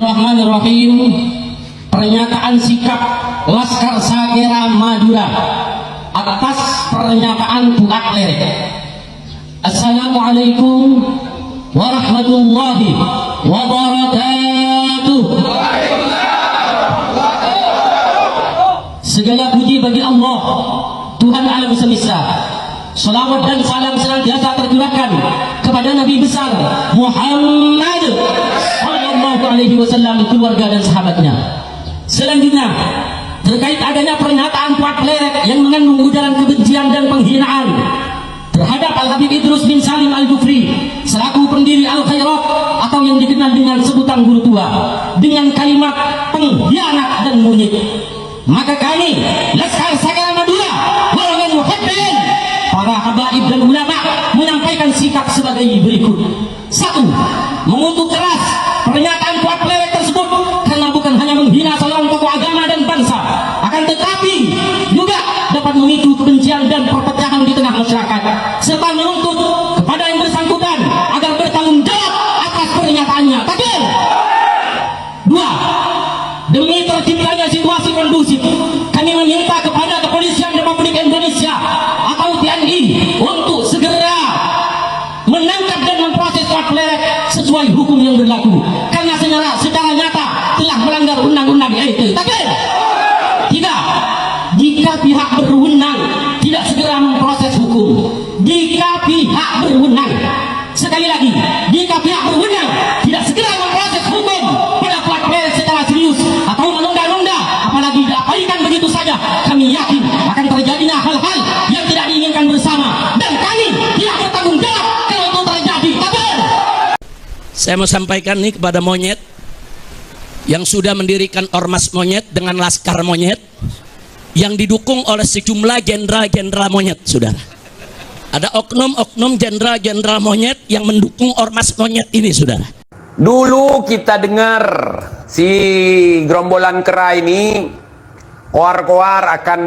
Bismillahirrahmanirrahim. Pernyataan sikap Laskar Sagera Madura atas pernyataan Pukat Lerek. Assalamualaikum warahmatullahi wabarakatuh. Segala puji bagi Allah, Tuhan alam semesta. Salawat dan salam senantiasa tercurahkan kepada Nabi besar Muhammad sallallahu alaihi wasallam, keluarga dan sahabatnya. Selanjutnya, terkait adanya pernyataan Pukat Lerek yang mengandung ujaran kebencian dan penghinaan terhadap Al-Habib Idrus bin Salim Al-Jufri selaku pendiri Al-Khairat atau yang dikenal dengan sebutan guru tua dengan kalimat pengkhianat dan monyet, maka kami Laskar Sagera Madura golongan muhibbin para habaib dan ulama menyampaikan sikap sebagai berikut. 1. Mengutuk keras pernyataan Pukat Lerek tersebut karena bukan hanya menghina seorang tokoh agama dan bangsa, akan tetapi juga dapat memicu kebencian dan perpecahan di tengah masyarakat, serta menuntut kepada yang bersangkutan agar bertanggung jawab atas pernyataannya. Takbir. 2. Demi terciptanya situasi kondusif, kami meminta kepada Kepolisian Republik Indonesia atau TNI untuk segera menangkap dan memproses Pukat Lerek sesuai hukum yang berlaku, karena secara nyata telah melanggar undang-undang ITE. Takbir. 3. Jika pihak berwenang tidak segera memproses hukum, jika pihak berwenang, sekali lagi, jika pihak berwenang tidak segera memproses hukum pada Pukat Lerek secara serius atau menunda-nunda, apalagi diabaikan begitu saja, kami yakin akan terjadinya hal-hal yang tidak diinginkan bersama, dan kami tidak bertanggung jawab kalau itu terjadi. Takbir. Saya mau sampaikan nih kepada monyet yang sudah mendirikan ormas monyet dengan laskar monyet yang didukung oleh sejumlah jenderal-jenderal monyet, saudara. Ada oknum-oknum jenderal-jenderal monyet yang mendukung ormas monyet ini, saudara. Dulu kita dengar si gerombolan kera ini koar-koar akan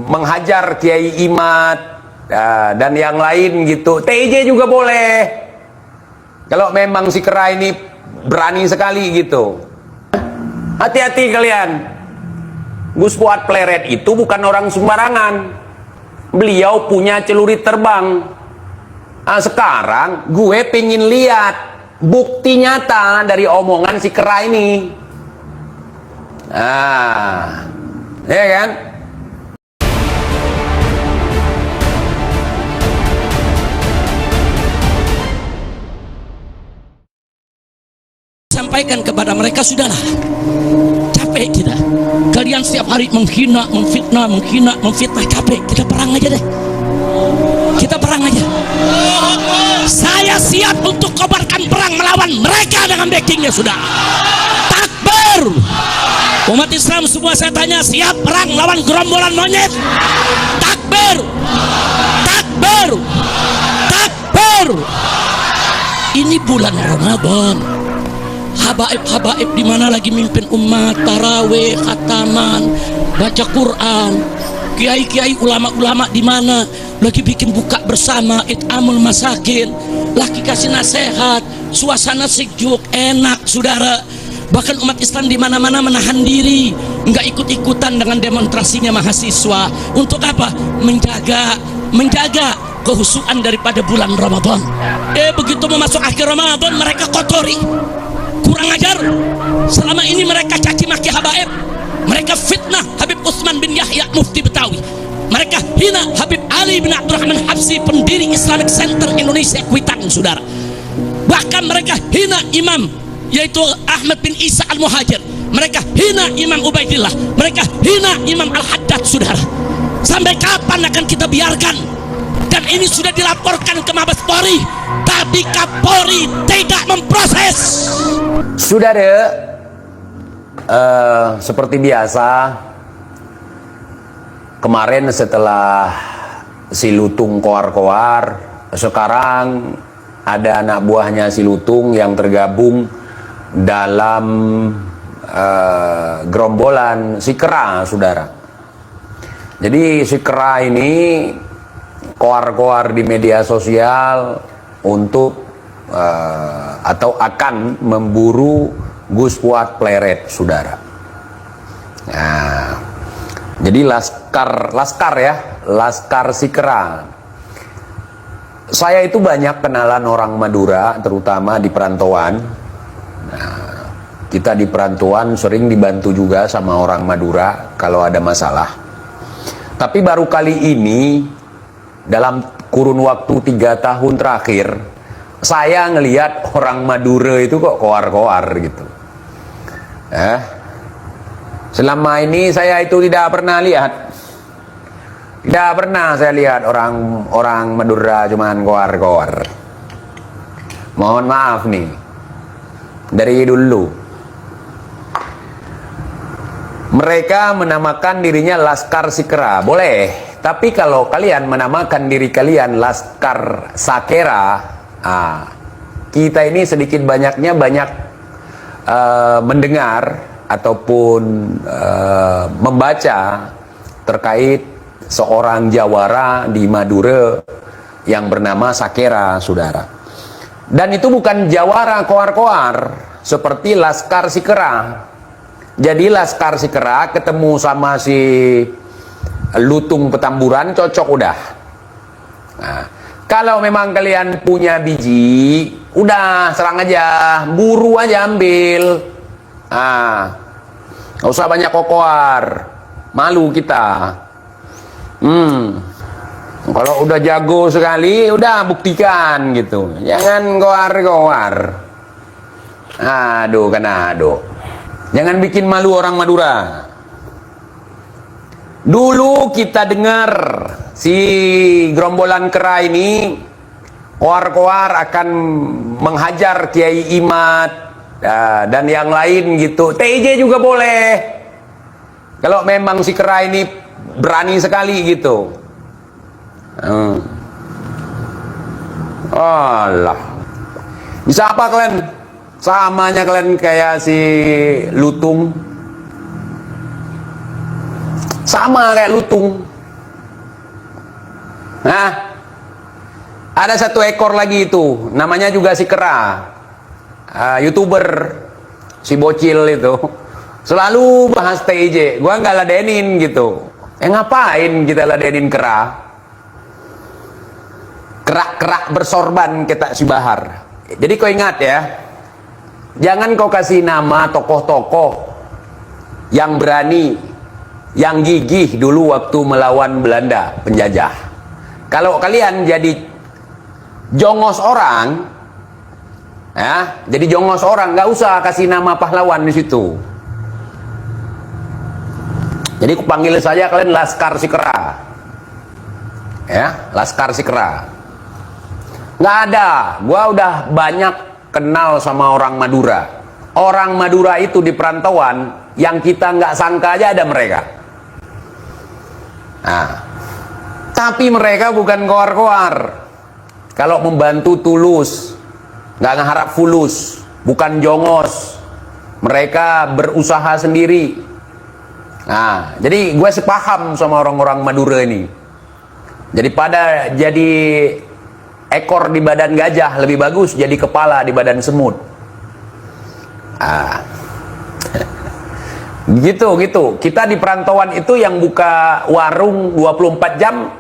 menghajar Kiai Imad dan yang lain gitu. TJ juga boleh. Kalau memang si kera ini berani sekali gitu. Hati-hati kalian. Gus Pukat Lerek itu bukan orang sembarangan. Beliau punya celurit terbang. Nah, sekarang gue pengen lihat bukti nyata dari omongan si kera ini. Nah, ya kan? Sampaikan kepada mereka, sudahlah, capek kita. Kalian setiap hari menghina, memfitnah, capek. Kita perang aja deh. Kita perang aja. Saya siap untuk kobarkan perang melawan mereka dengan backingnya, sudah. Takbir. Umat Islam semua saya tanya, siap perang lawan gerombolan monyet? Takbir. Takbir. Takbir. Ini bulan Ramadan. Habaib-habaib di mana lagi mimpin umat, tarawih, khataman, baca Quran. Kiai-kiai, ulama-ulama di mana lagi bikin buka bersama, it'amul masakin, lagi kasih nasihat, suasana sejuk, enak, saudara. Bahkan umat Islam di mana-mana menahan diri, nggak ikut-ikutan dengan demonstrasinya mahasiswa. Untuk apa? Menjaga kehusuan daripada bulan Ramadan. Begitu mau masuk akhir Ramadan, mereka kotori. Kurang ajar. Selama ini mereka caci maki habaib, mereka fitnah Habib Utsman bin Yahya Mufti Betawi, mereka hina Habib Ali bin Abdurrahman Habsyi pendiri Islamic Center Indonesia Kuitang, saudara. Bahkan mereka hina imam yaitu Ahmad bin Isa Al-Muhajir, mereka hina Imam Ubaidillah, mereka hina Imam Al-Haddad, saudara. Sampai kapan akan kita biarkan? Dan ini sudah dilaporkan ke Mabes Polri, tapi Kapolri tidak memproses. Saudara, seperti biasa, kemarin setelah si Lutung koar-koar, sekarang ada anak buahnya si Lutung yang tergabung dalam gerombolan si kera, saudara. Jadi si kera ini koar-koar di media sosial untuk atau akan memburu Gus Fuad Pleret, saudara. Nah, jadi Laskar Sikera. Saya itu banyak kenalan orang Madura, terutama di perantauan. Nah, kita di perantauan sering dibantu juga sama orang Madura kalau ada masalah. Tapi baru kali ini, dalam kurun waktu 3 tahun terakhir, saya ngelihat orang Madura itu kok koar-koar gitu. Selama ini saya itu tidak pernah lihat. Tidak pernah saya lihat orang Madura cuman koar-koar. Mohon maaf nih. Dari dulu. Mereka menamakan dirinya Laskar Sikera. Boleh. Tapi kalau kalian menamakan diri kalian Laskar Sakera, kita ini sedikit banyaknya mendengar ataupun membaca terkait seorang jawara di Madura yang bernama Sakera, saudara. Dan itu bukan jawara koar-koar seperti Laskar Sikera. Jadi Laskar Sikera ketemu sama si lutung Petamburan cocok udah. Nah, kalau memang kalian punya biji, udah serang aja, buru aja ambil. Gak usah banyak kokoar, malu kita. Kalau udah jago sekali, udah buktikan gitu. Jangan koar-koar. Aduh. Jangan bikin malu orang Madura. Dulu kita dengar si gerombolan kera ini koar-koar akan menghajar Kiai Imad dan yang lain gitu. TJ juga boleh. Kalau memang si kera ini berani sekali gitu. Allah. Bisa apa kalian? Samanya kalian kayak si lutung. Sama kayak lutung. Nah, ada satu ekor lagi itu, namanya juga si kera. YouTuber si bocil itu selalu bahas TJ. Gua nggak ladenin gitu. Ngapain kita ladenin kera? Kerak-kerak bersorban kita si Bahar. Jadi kau ingat ya, jangan kau kasih nama tokoh-tokoh yang berani, yang gigih dulu waktu melawan Belanda penjajah. Kalau kalian jadi jongos orang, jadi jongos orang, nggak usah kasih nama pahlawan di situ. Jadi kupanggil saja kalian Laskar Sikera. Ya, Laskar Sikera. Nggak ada. Gua udah banyak kenal sama orang Madura. Orang Madura itu di perantauan yang kita nggak sangka aja ada mereka. Tapi mereka bukan koar-koar. Kalau membantu tulus, nggak ngeharap fulus, bukan jongos. Mereka berusaha sendiri. Jadi gue sepaham sama orang-orang Madura ini. Jadi pada jadi ekor di badan gajah lebih bagus jadi kepala di badan semut. Gitu. Kita di perantauan itu yang buka warung 24 jam.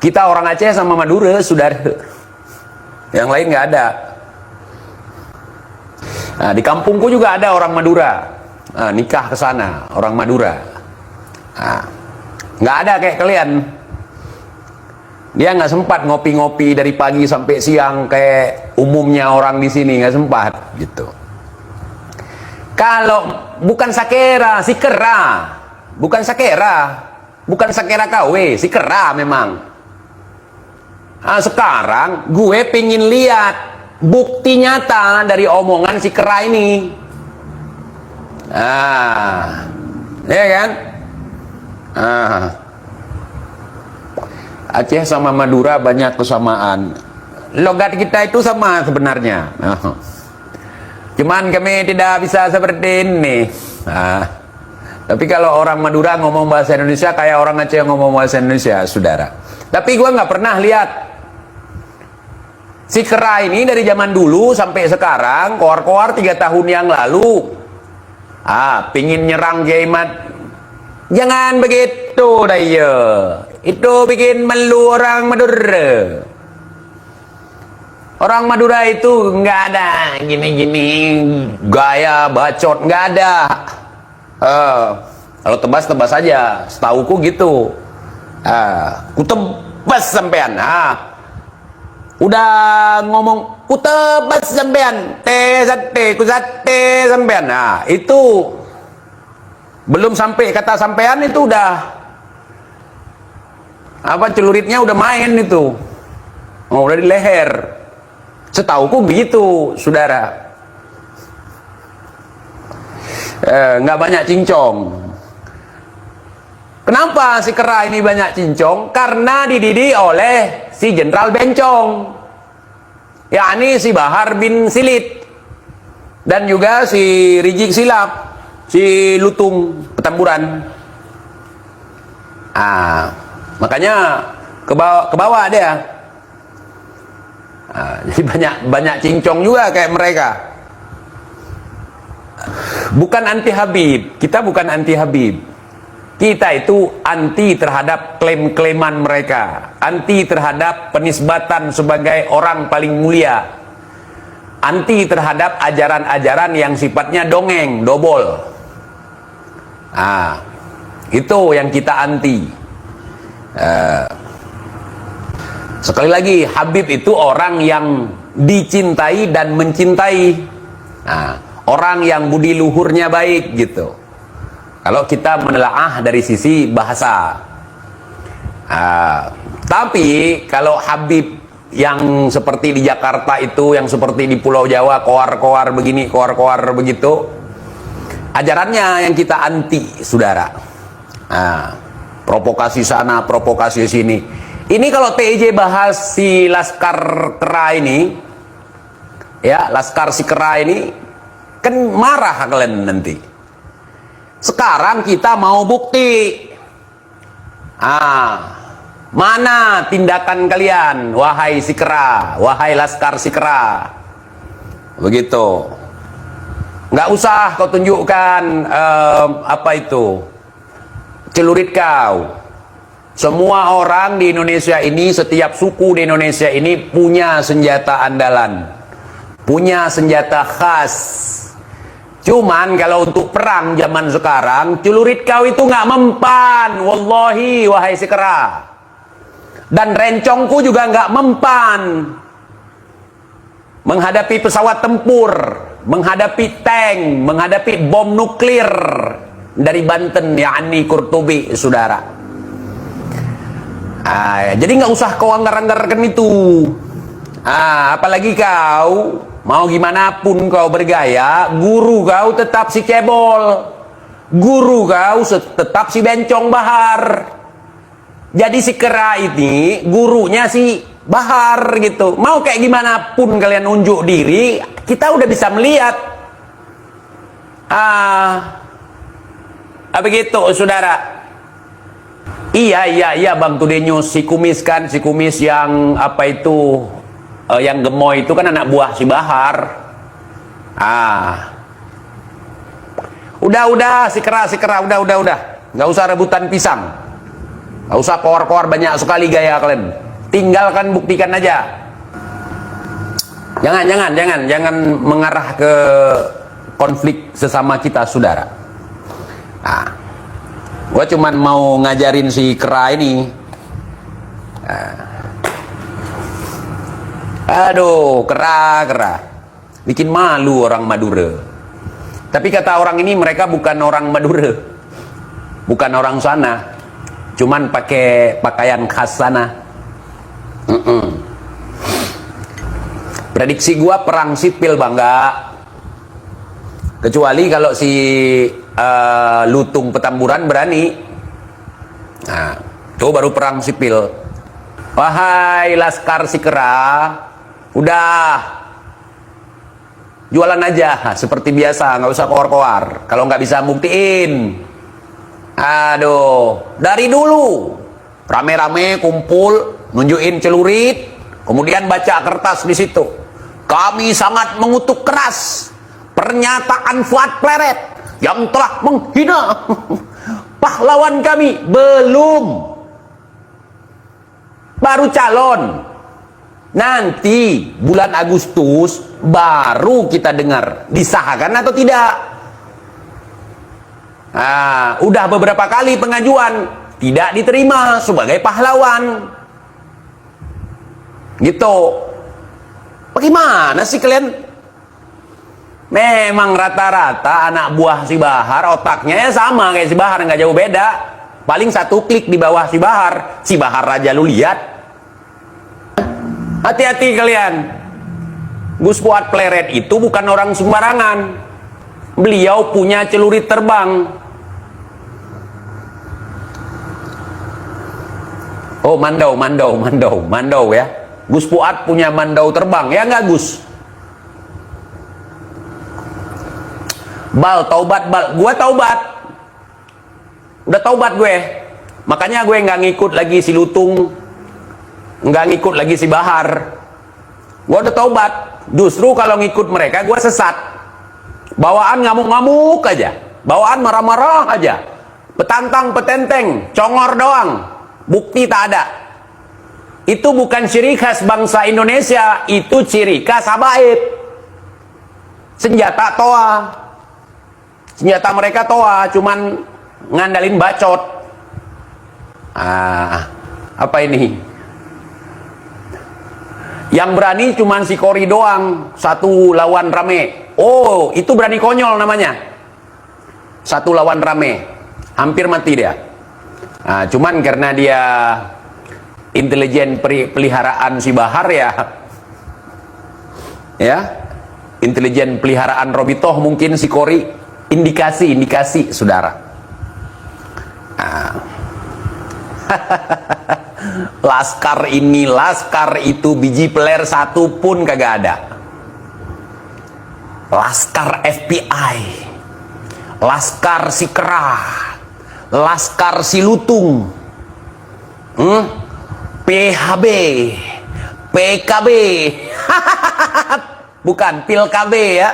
Kita orang Aceh sama Madura, saudara. Yang lain nggak ada. Di kampungku juga ada orang Madura. Nikah ke sana, orang Madura. Nggak ada kayak kalian. Dia nggak sempat ngopi-ngopi dari pagi sampai siang kayak umumnya orang di sini, nggak sempat gitu. Kalau bukan Sakera, si kera, bukan Sakera KW, si kera memang. Sekarang gue pingin lihat bukti nyata dari omongan si kera ini. Ya kan? Aceh sama Madura banyak kesamaan. Logat kita itu sama sebenarnya. Cuman kami tidak bisa seperti ini. Tapi kalau orang Madura ngomong bahasa Indonesia kayak orang Aceh ngomong bahasa Indonesia, saudara. Tapi gue nggak pernah lihat Si Kera ini dari zaman dulu sampai sekarang, koar-koar 3 tahun yang lalu, pingin nyerang Kiai Mat. Jangan begitu dah ya. Itu bikin malu orang Madura. Orang Madura itu nggak ada gini-gini gaya bacot, nggak ada. Kalau tebas-tebas aja, setauku gitu. Ku tebas sampean. Udah ngomong ku tebas sampean, ku sate sampean. Itu belum sampai kata sampean itu udah celuritnya udah main itu. Udah di leher. Setauku begitu, saudara. Nggak banyak cincong. Kenapa si Kera ini banyak cincong? Karena dididik oleh si Jenderal Bencong, yakni si Bahar bin Silit, dan juga si Rizik Silap, si Lutung Petamburan. Makanya ke bawah dia. Jadi banyak cincong juga kayak mereka. Bukan anti Habib, kita bukan anti Habib. Kita itu anti terhadap klaim-klaiman mereka, anti terhadap penisbatan sebagai orang paling mulia, anti terhadap ajaran-ajaran yang sifatnya dongeng, dobol. Itu yang kita anti. Sekali lagi, Habib itu orang yang dicintai dan mencintai, orang yang budi luhurnya baik gitu. Kalau kita menelaah dari sisi bahasa. Tapi kalau Habib yang seperti di Jakarta itu, yang seperti di Pulau Jawa, koar-koar begini, koar-koar begitu, ajarannya yang kita anti, saudara. Provokasi sana, provokasi sini. Ini kalau TIJ bahas si Laskar Kera ini, ya, Laskar si Kera ini, kan marah kalian nanti. Sekarang kita mau bukti. Mana tindakan kalian, wahai si Kera, wahai Laskar si Kera? Begitu. Nggak usah kau tunjukkan celurit kau. Semua orang di Indonesia ini, setiap suku di Indonesia ini punya senjata andalan, punya senjata khas. Cuman kalau untuk perang zaman sekarang, celurit kau itu nggak mempan, wallahi, wahai si Kera. Dan rencongku juga nggak mempan menghadapi pesawat tempur, menghadapi tank, menghadapi bom nuklir dari Banten, yakni Kurtubi, saudara. Jadi nggak usah kau anggar-anggarkan itu. Apalagi kau mau gimana pun kau bergaya, guru kau tetap si Cebol, guru kau tetap si Bencong Bahar. Jadi si Kera ini gurunya si Bahar gitu. Mau kayak gimana pun kalian unjuk diri, kita udah bisa melihat. Begitu, saudara. Iya Bang Tudenyus, si kumis kan, si kumis yang yang gemoy itu kan anak buah si Bahar. Udah si Kera, udah. Nggak usah rebutan pisang. Nggak usah koar-koar banyak sekali gaya kalian. Tinggalkan, buktikan aja. Jangan mengarah ke konflik sesama kita, saudara. Gua cuman mau ngajarin si Kera ini. Kera. Bikin malu orang Madura. Tapi kata orang ini, mereka bukan orang Madura. Bukan orang sana. Cuman pakai pakaian khas sana. Prediksi gua perang sipil, Bangga. Kecuali kalau si Lutung Petamburan berani. Itu baru perang sipil. Wahai Laskar si Kera, udah jualan aja seperti biasa, nggak usah koar-koar. Kalau nggak bisa buktiin, dari dulu rame-rame kumpul nunjukin celurit, Kemudian baca kertas di situ. Kami sangat mengutuk keras pernyataan Fuad Pleret yang telah menghina pahlawan kami. Belum. Baru calon. Nanti bulan Agustus baru kita dengar disahkan atau tidak. Udah beberapa kali pengajuan tidak diterima sebagai pahlawan. Gitu. Bagaimana sih kalian? Memang rata-rata anak buah si Bahar otaknya ya sama kayak si Bahar, nggak jauh beda. Paling satu klik di bawah si Bahar aja lu lihat. Hati-hati kalian. Gus Fuad Pleret itu bukan orang sembarangan. Beliau punya celurit terbang. Oh, mandau ya. Gus Fuad punya mandau terbang, ya nggak Gus? Bal, taubat Bal. Gue taubat. Udah taubat gue. Makanya gue nggak ngikut lagi si Lutung, nggak ngikut lagi si Bahar. Gue udah taubat. Justru kalau ngikut mereka gue sesat. Bawaan ngamuk-ngamuk aja, bawaan marah-marah aja, petantang petenteng, congor doang, bukti tak ada. Itu bukan ciri khas bangsa Indonesia, itu ciri khas habaib. Senjata toa. Senjata mereka toa, cuman ngandalin bacot. Apa ini? Yang berani cuman si Kori doang, satu lawan rame. Oh, itu berani konyol namanya. Satu lawan rame, hampir mati dia. Cuman karena dia intelijen peliharaan si Bahar ya, intelijen peliharaan Robitoh mungkin si Kori, indikasi saudara. Laskar ini, laskar itu, biji peler satu pun kagak ada. Laskar FBI, laskar si Kerah, laskar si Lutung, PHB, PKB, bukan pil KB ya.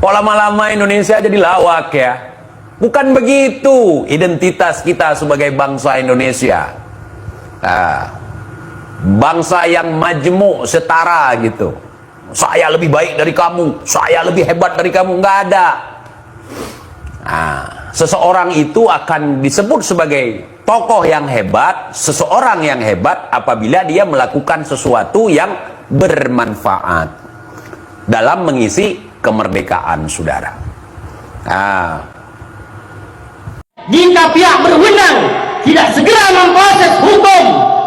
Kok lama-lama Indonesia jadi lawak ya? Bukan begitu identitas kita sebagai bangsa Indonesia. Bangsa yang majmuk, setara gitu. Saya lebih baik dari kamu, saya lebih hebat dari kamu, nggak ada. Seseorang itu akan disebut sebagai tokoh yang hebat, seseorang yang hebat apabila dia melakukan sesuatu yang bermanfaat dalam mengisi kemerdekaan saudara. Jika pihak berwenang tidak segera memproses hukum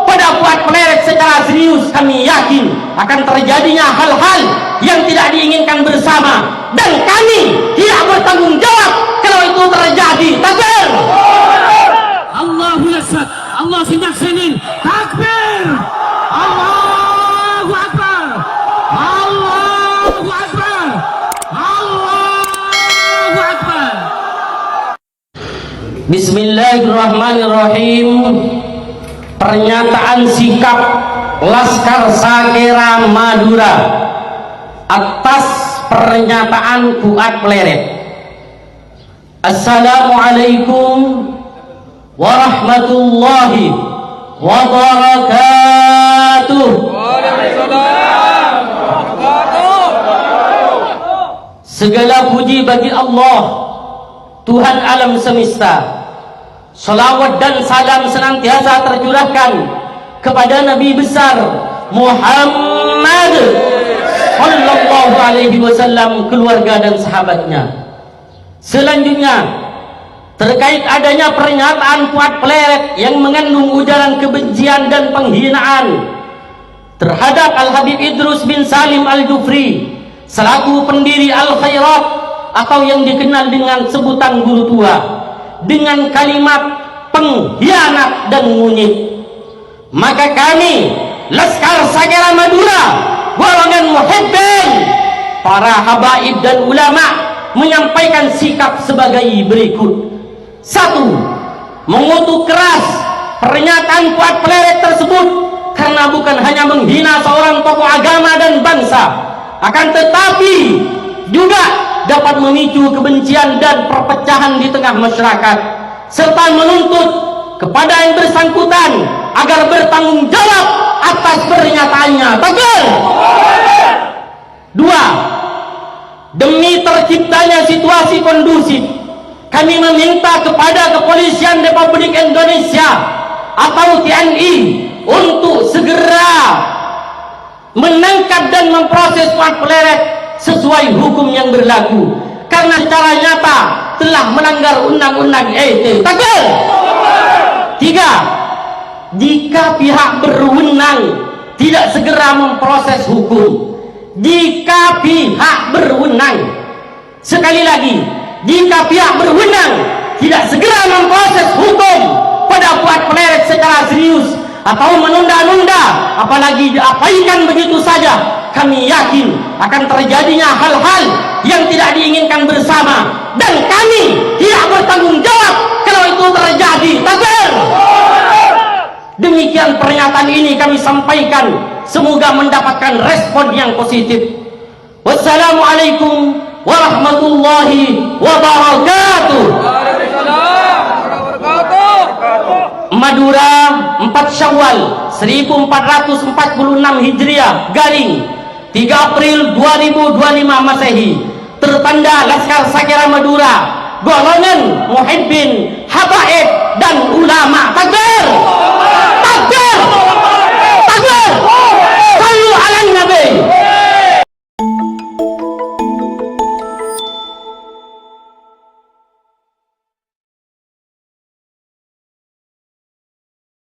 pada Fuad Pleret secara serius, kami yakin akan terjadinya hal-hal yang tidak diinginkan bersama, dan kami tidak bertanggung jawab kalau itu terjadi. Takbir! Allahu Akbar, Allah sinyak sinin, takbir! Allahu Akbar, Allahu Akbar, Allahu Akbar. Bismillahirrahmanirrahim. Pernyataan sikap Laskar Sagera Madura atas pernyataan Fuad Pleret. Assalamualaikum warahmatullahi wabarakatuh. Segala puji bagi Allah, Tuhan alam semesta. Salawat dan salam senantiasa tercurahkan kepada Nabi besar Muhammad sallallahu alaihi wasallam, keluarga dan sahabatnya. Selanjutnya, terkait adanya pernyataan Fuad Pleret yang mengandung ujaran kebencian dan penghinaan terhadap Al-Habib Idrus bin Salim Al-Jufri selaku pendiri Al-Khairat atau yang dikenal dengan sebutan guru tua, dengan kalimat pengkhianat dan munyid, maka kami Laskar Sagera Madura, golongan muhibbin, para habaib dan ulama menyampaikan sikap sebagai berikut. 1. mengutuk keras pernyataan Fuad Pleret tersebut, karena bukan hanya menghina seorang tokoh agama dan bangsa, akan tetapi juga dapat memicu kebencian dan perpecahan di tengah masyarakat, serta menuntut kepada yang bersangkutan agar bertanggung jawab atas pernyataannya. Takbir. 2. Demi terciptanya situasi kondusif, kami meminta kepada Kepolisian Republik Indonesia atau TNI untuk segera menangkap dan memproses Fuad Pleret sesuai hukum yang berlaku, karena secara nyata telah melanggar undang-undang ITE. Takbir. 3. Jika pihak berwenang tidak segera memproses hukum, jika pihak berwenang, sekali lagi, jika pihak berwenang tidak segera memproses hukum pada Fuad Pleret secara serius atau menunda-nunda, apalagi diabaikan begitu saja, kami yakin akan terjadinya hal-hal yang tidak diinginkan bersama, dan kami tidak bertanggung jawab kalau itu terjadi. Takbir. Demikian pernyataan ini kami sampaikan, semoga mendapatkan respon yang positif. Wassalamualaikum warahmatullahi wabarakatuh. Madura, 4 Syawal 1446 Hijriah garing 3 April 2025 Masehi, tertanda Laskar Sakera Madura, golongan muhibbin, habaib dan ulama. Takbir.